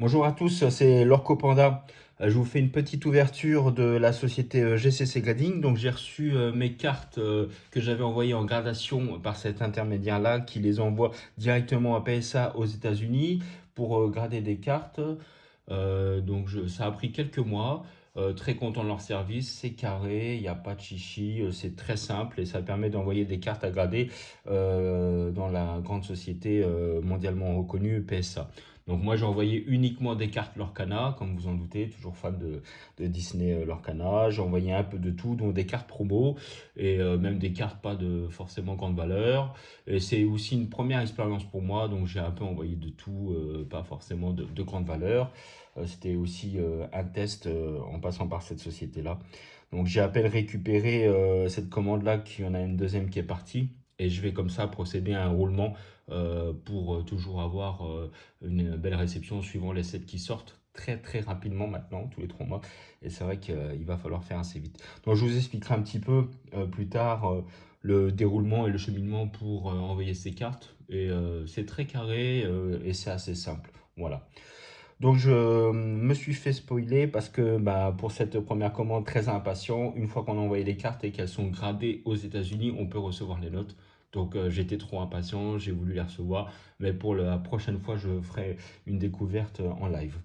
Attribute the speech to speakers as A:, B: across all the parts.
A: Bonjour à tous, c'est Lorco Panda. Je vous fais une petite ouverture de la société GCC Grading. Donc j'ai reçu mes cartes que j'avais envoyées en gradation par cet intermédiaire-là qui les envoie directement à PSA aux États-Unis pour grader des cartes. Ça a pris quelques mois. Très content de leur service, c'est carré, il n'y a pas de chichi, c'est très simple et ça permet d'envoyer des cartes à grader dans la grande société mondialement reconnue PSA. Donc moi j'ai envoyé uniquement des cartes Lorcana, comme vous en doutez, toujours fan de Disney Lorcana. J'ai envoyé un peu de tout, dont des cartes promo et même des cartes pas de forcément grande valeur. Et c'est aussi une première expérience pour moi, donc j'ai un peu envoyé de tout, pas forcément de grande valeur. C'était aussi un test en passant par cette société-là. Donc j'ai à peine récupéré cette commande-là, qu'il y en a une deuxième qui est partie. Et je vais comme ça procéder à un roulement pour toujours avoir une belle réception suivant les sets qui sortent très rapidement maintenant, tous les 3 mois. Et c'est vrai qu'il va falloir faire assez vite. Donc je vous expliquerai un petit peu plus tard le déroulement et le cheminement pour envoyer ces cartes. Et c'est très carré et c'est assez simple. Voilà. Donc je me suis fait spoiler parce que bah, pour cette première commande très impatient, une fois qu'on a envoyé les cartes et qu'elles sont gradées aux États-Unis, on peut recevoir les notes. Donc j'étais trop impatient, j'ai voulu les recevoir, mais pour la prochaine fois, je ferai une découverte en live.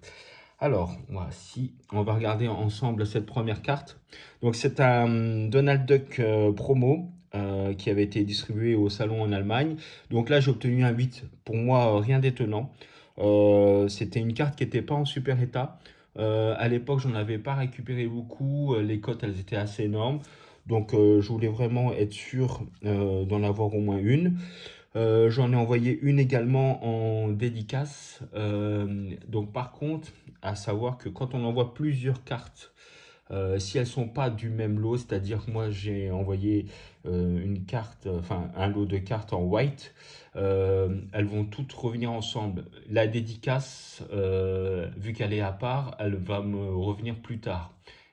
A: Alors, voici, on va regarder ensemble cette première carte. Donc c'est un Donald Duck promo qui avait été distribué au salon en Allemagne. Donc là, j'ai obtenu un 8. Pour moi, rien d'étonnant. C'était une carte qui n'était pas en super état. À l'époque, j'en avais pas récupéré beaucoup. Les cotes, elles étaient assez énormes. Donc, je voulais vraiment être sûr d'en avoir au moins une. J'en ai envoyé une également en dédicace. Donc, par contre, à savoir que quand on envoie plusieurs cartes, si elles sont pas du même lot, c'est-à-dire que moi j'ai envoyé une carte, enfin un lot de cartes en white, elles vont toutes revenir ensemble. La dédicace, vu qu'elle est à part, elle va me revenir plus tard.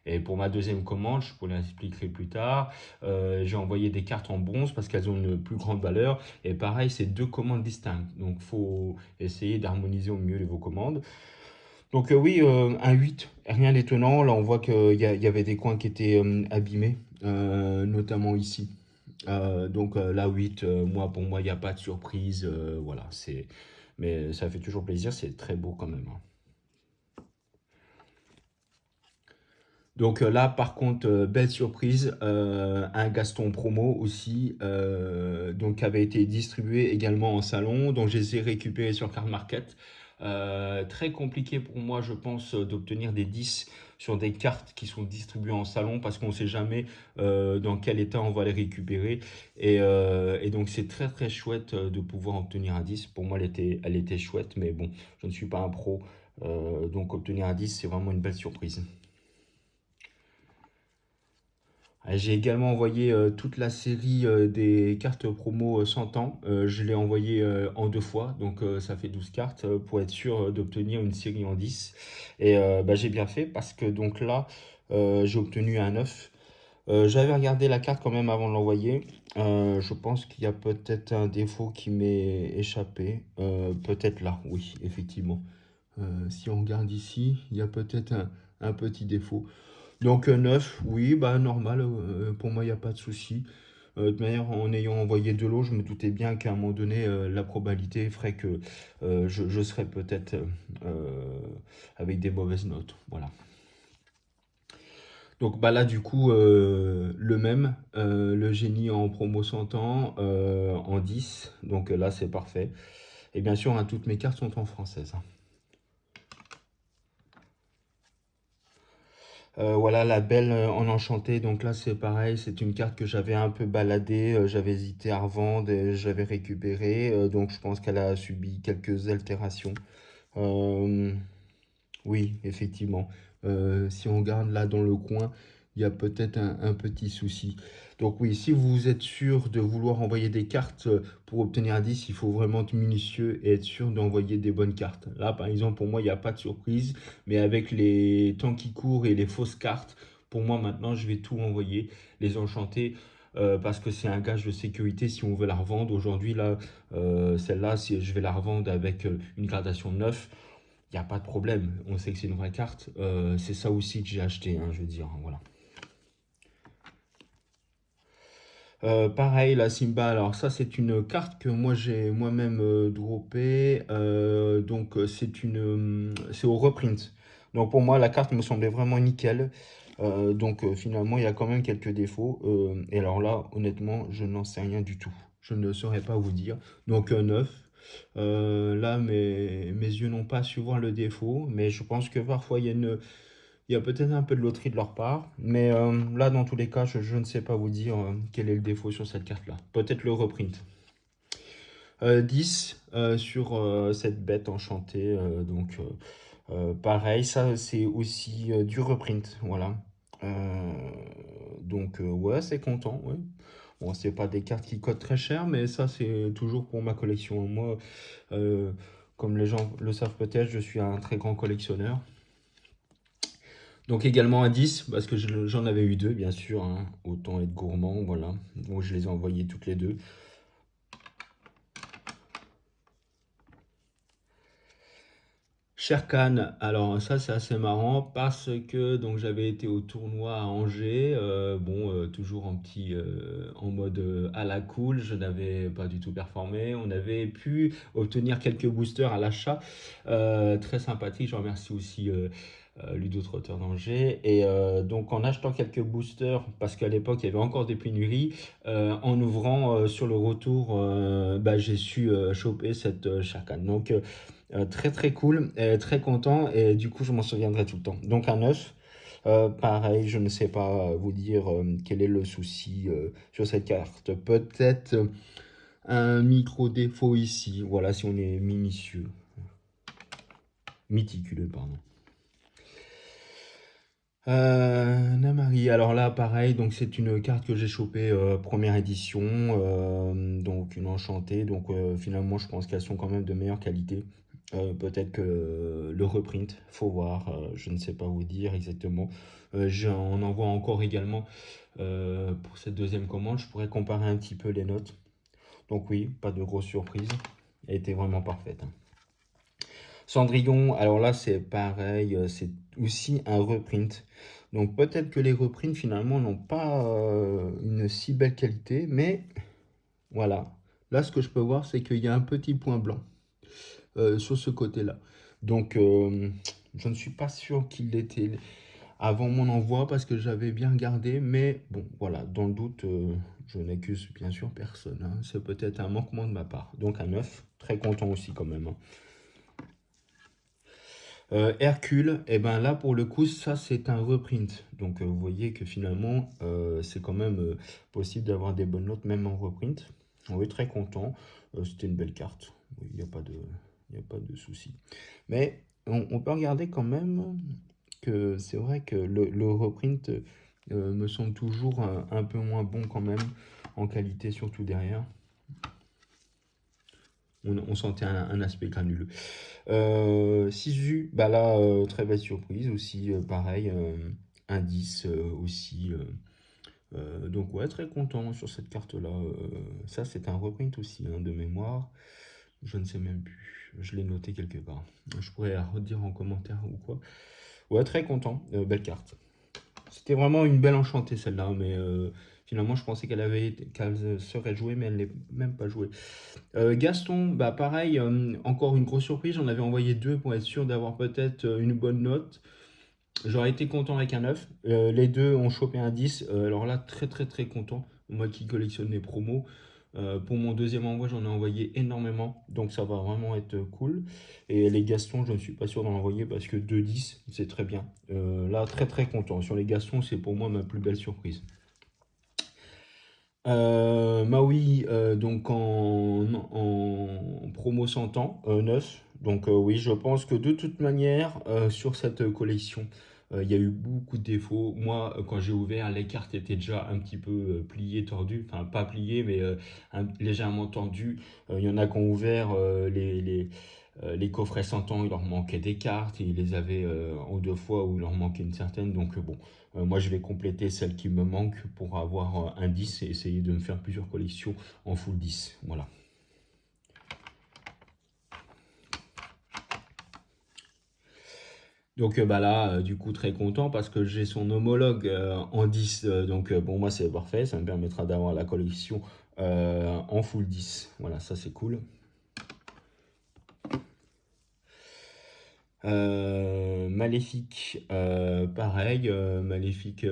A: Et pour ma deuxième commande, je vous l'expliquerai plus tard, j'ai envoyé des cartes en bronze parce qu'elles ont une plus grande valeur. Et pareil, c'est deux commandes distinctes. Donc il faut essayer d'harmoniser au mieux vos commandes. Donc oui, un 8, rien d'étonnant. Là, on voit qu'il y avait des coins qui étaient abîmés, notamment ici. Là, 8, pour moi, il n'y a pas de surprise. Voilà, c'est... Mais ça fait toujours plaisir, c'est très beau quand même, hein. Donc là, par contre, belle surprise, un Gaston promo aussi, donc qui avait été distribué également en salon, donc je les ai récupérés sur Card Market. Très compliqué pour moi, je pense, d'obtenir des 10 sur des cartes qui sont distribuées en salon parce qu'on ne sait jamais dans quel état on va les récupérer. Et donc c'est très chouette de pouvoir obtenir un 10. Pour moi, elle était chouette, mais bon, je ne suis pas un pro, donc obtenir un 10, c'est vraiment une belle surprise. J'ai également envoyé toute la série des cartes promo 100 ans. Je l'ai envoyé en 2 fois, donc ça fait 12 cartes pour être sûr d'obtenir une série en 10. Et j'ai bien fait parce que donc là, j'ai obtenu un 9. J'avais regardé la carte quand même avant de l'envoyer. Je pense qu'il y a peut-être un défaut qui m'est échappé. Peut-être là, oui, effectivement. Si on regarde ici, il y a peut-être un petit défaut. Donc 9, oui, bah normal, pour moi il n'y a pas de souci. De toute manière, en ayant envoyé de l'eau, je me doutais bien qu'à un moment donné, la probabilité ferait que je serais peut-être avec des mauvaises notes. Voilà. Donc bah là du coup, le même, le génie en promo 100 ans, en 10. Donc là c'est parfait. Et bien sûr, hein, toutes mes cartes sont en française, hein. Voilà la belle en enchanté. Donc là, c'est pareil, c'est une carte que j'avais un peu baladée, j'avais hésité à revendre, et j'avais récupéré. Donc je pense qu'elle a subi quelques altérations. Euh, oui, effectivement. Si on regarde là dans le coin, il y a peut-être un petit souci. Donc oui, si vous êtes sûr de vouloir envoyer des cartes pour obtenir un 10, il faut vraiment être minutieux et être sûr d'envoyer des bonnes cartes. Là, par exemple, pour moi, il n'y a pas de surprise, mais avec les temps qui courent et les fausses cartes, pour moi maintenant, je vais tout envoyer, les enchanter. Parce que c'est un gage de sécurité si on veut la revendre. Aujourd'hui, là, celle-là, si je vais la revendre avec une gradation 9. il n'y a pas de problème. On sait que c'est une vraie carte. C'est ça aussi que j'ai acheté, hein, je veux dire, voilà. Pareil, la Simba, alors ça c'est une carte que moi j'ai moi-même droppée, donc c'est au reprint. Donc pour moi la carte me semblait vraiment nickel. Donc finalement il y a quand même quelques défauts. Et alors là honnêtement je n'en sais rien du tout. Je ne saurais pas vous dire. Donc neuf. Là mes yeux n'ont pas su voir le défaut, mais je pense que parfois il y a peut-être un peu de loterie de leur part, mais là, dans tous les cas, je ne sais pas vous dire quel est le défaut sur cette carte-là. Peut-être le reprint. 10 sur cette bête enchantée. Pareil, ça, c'est aussi du reprint. Voilà. Euh, ouais, c'est content. Ouais. Bon, c'est pas des cartes qui coûtent très cher, mais ça, c'est toujours pour ma collection. Moi, euh, comme les gens le savent peut-être, je suis un très grand collectionneur. Donc également un 10, parce que j'en avais eu deux, bien sûr, hein. Autant être gourmand, voilà. Donc je les ai envoyés toutes les deux. Sherkan, alors ça c'est assez marrant parce que donc j'avais été au tournoi à Angers, toujours en mode à la cool, je n'avais pas du tout performé, on avait pu obtenir quelques boosters à l'achat, très sympathique, je remercie aussi Ludo Trotter d'Angers, et donc en achetant quelques boosters, parce qu'à l'époque il y avait encore des pénuries, en ouvrant sur le retour, j'ai su choper cette Sherkan, donc très très cool, très content et du coup je m'en souviendrai tout le temps. Donc un 9, pareil, je ne sais pas vous dire quel est le souci sur cette carte. Peut-être un micro défaut ici, voilà si on est minutieux, méticuleux pardon. Namari, alors là pareil, donc c'est une carte que j'ai chopée première édition, donc une enchantée, donc finalement je pense qu'elles sont quand même de meilleure qualité. Peut-être que le reprint, faut voir, je ne sais pas vous dire exactement. J'en envoie encore également pour cette deuxième commande, je pourrais comparer un petit peu les notes. Donc oui, pas de grosse surprise, elle était vraiment parfaite, hein. Cendrillon, alors là c'est pareil, c'est aussi un reprint. Donc peut-être que les reprints finalement n'ont pas une si belle qualité, mais voilà. Là ce que je peux voir c'est qu'il y a un petit point blanc sur ce côté-là. Donc je ne suis pas sûr qu'il l'était avant mon envoi parce que j'avais bien regardé, mais bon voilà, dans le doute, je n'accuse bien sûr personne, hein. C'est peut-être un manquement de ma part. Donc un 9, très content aussi quand même, hein. Hercule, et ben là pour le coup, ça c'est un reprint. Donc vous voyez que finalement, c'est quand même possible d'avoir des bonnes notes même en reprint. On est très content. C'était une belle carte. Oui, il n'y a pas de souci. Mais on peut regarder quand même que c'est vrai que le reprint me semble toujours un peu moins bon quand même en qualité, surtout derrière. On sentait un aspect granuleux. Sisu, bah là, très belle surprise aussi, pareil, un 10 aussi. Donc ouais, très content sur cette carte-là. Ça, c'est un reprint aussi, hein, de mémoire. Je ne sais même plus. Je l'ai noté quelque part. Je pourrais la redire en commentaire ou quoi. Ouais, très content. Belle carte. C'était vraiment une belle enchantée celle-là, mais finalement je pensais qu'elle serait jouée, mais elle n'est même pas jouée. Gaston, bah pareil, encore une grosse surprise, j'en avais envoyé deux pour être sûr d'avoir peut-être une bonne note. J'aurais été content avec un 9. Les deux ont chopé un 10. Alors là, très très très content. Moi qui collectionne les promos. Pour mon deuxième envoi, j'en ai envoyé énormément. Donc ça va vraiment être cool. Et les Gastons, je ne suis pas sûr d'en envoyer parce que 2-10, c'est très bien. Là, très très content. Sur les Gastons, c'est pour moi ma plus belle surprise. Maui, donc en promo 100 ans, 9. Donc oui, je pense que de toute manière, sur cette collection, il y a eu beaucoup de défauts. Moi, quand j'ai ouvert, les cartes étaient déjà un petit peu pliées, tordues. Enfin, pas pliées, mais légèrement tordues. Il y en a qui ont ouvert les coffrets 100 ans, il leur manquait des cartes. Et ils les avaient en deux fois où il leur manquait une certaine. Donc bon. Moi, je vais compléter celle qui me manque pour avoir un 10 et essayer de me faire plusieurs collections en full 10. Voilà. Donc bah là, du coup, très content parce que j'ai son homologue en 10. Donc pour moi, c'est parfait. Ça me permettra d'avoir la collection en full 10. Voilà, ça c'est cool. Maléfique, pareil, Maléfique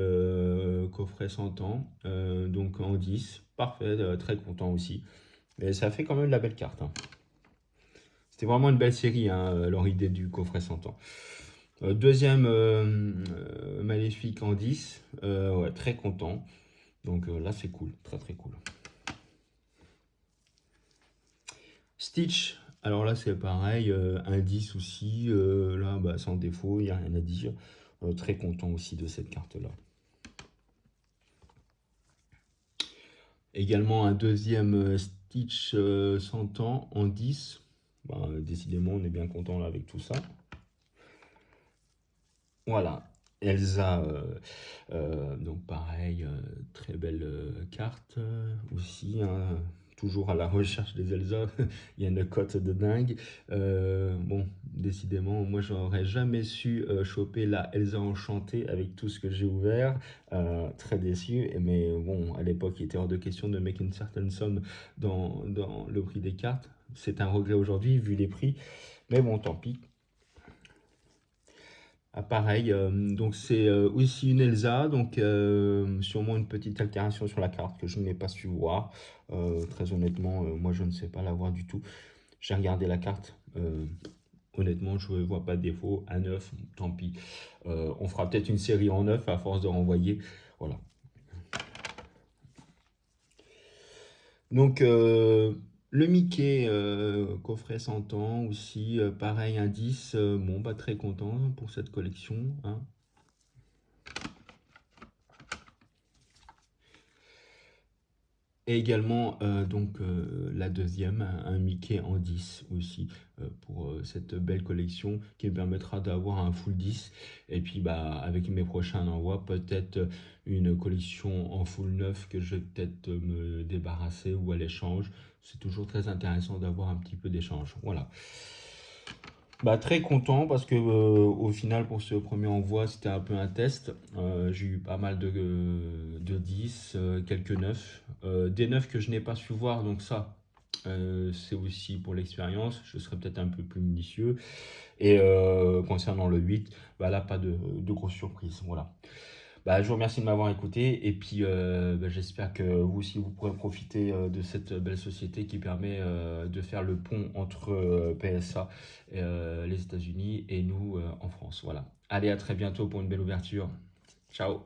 A: coffret 100 ans, donc en 10, parfait, très content aussi. Mais ça fait quand même de la belle carte, hein. C'était vraiment une belle série, hein, leur idée du coffret 100 ans. Deuxième Maléfique en 10, ouais, très content. Donc là, c'est cool, très très cool. Stitch, alors là, c'est pareil, un 10 aussi. Là, bah, sans défaut, il n'y a rien à dire. Très content aussi de cette carte-là. Également un deuxième Stitch 100 ans en 10. Bah, décidément, on est bien content là avec tout ça. Voilà, Elsa, donc pareil, très belle carte aussi, hein, toujours à la recherche des Elsa, il y a une cote de dingue. Bon, décidément, moi j'aurais jamais su choper la Elsa enchantée avec tout ce que j'ai ouvert, très déçu, mais bon, à l'époque il était hors de question de mettre une certaine somme dans le prix des cartes. C'est un regret aujourd'hui vu les prix, mais bon, tant pis. Ah, pareil, donc c'est aussi une Elsa, donc sûrement une petite altération sur la carte que je n'ai pas su voir. Très honnêtement, moi je ne sais pas la voir du tout. J'ai regardé la carte, honnêtement je ne vois pas de défaut. À 9, tant pis. On fera peut-être une série en 9 à force de renvoyer. Voilà. Donc le Mickey, coffret 100 ans aussi, pareil, indice. Bon, bah très content pour cette collection, hein. Et également, donc, la deuxième, un Mickey en 10 aussi, pour cette belle collection qui me permettra d'avoir un full 10. Et puis, bah, avec mes prochains envois, peut-être une collection en full 9 que je vais peut-être me débarrasser ou à l'échange. C'est toujours très intéressant d'avoir un petit peu d'échange. Voilà. Bah, très content parce que au final pour ce premier envoi c'était un peu un test. J'ai eu pas mal de 10, quelques 9. Des 9 que je n'ai pas su voir, donc ça c'est aussi pour l'expérience. Je serai peut-être un peu plus minutieux. Et concernant le 8, bah là pas de grosses surprises. Voilà. Bah, je vous remercie de m'avoir écouté et puis bah, j'espère que vous aussi vous pourrez profiter de cette belle société qui permet de faire le pont entre PSA, les États-Unis et nous en France. Voilà. Allez, à très bientôt pour une belle ouverture. Ciao.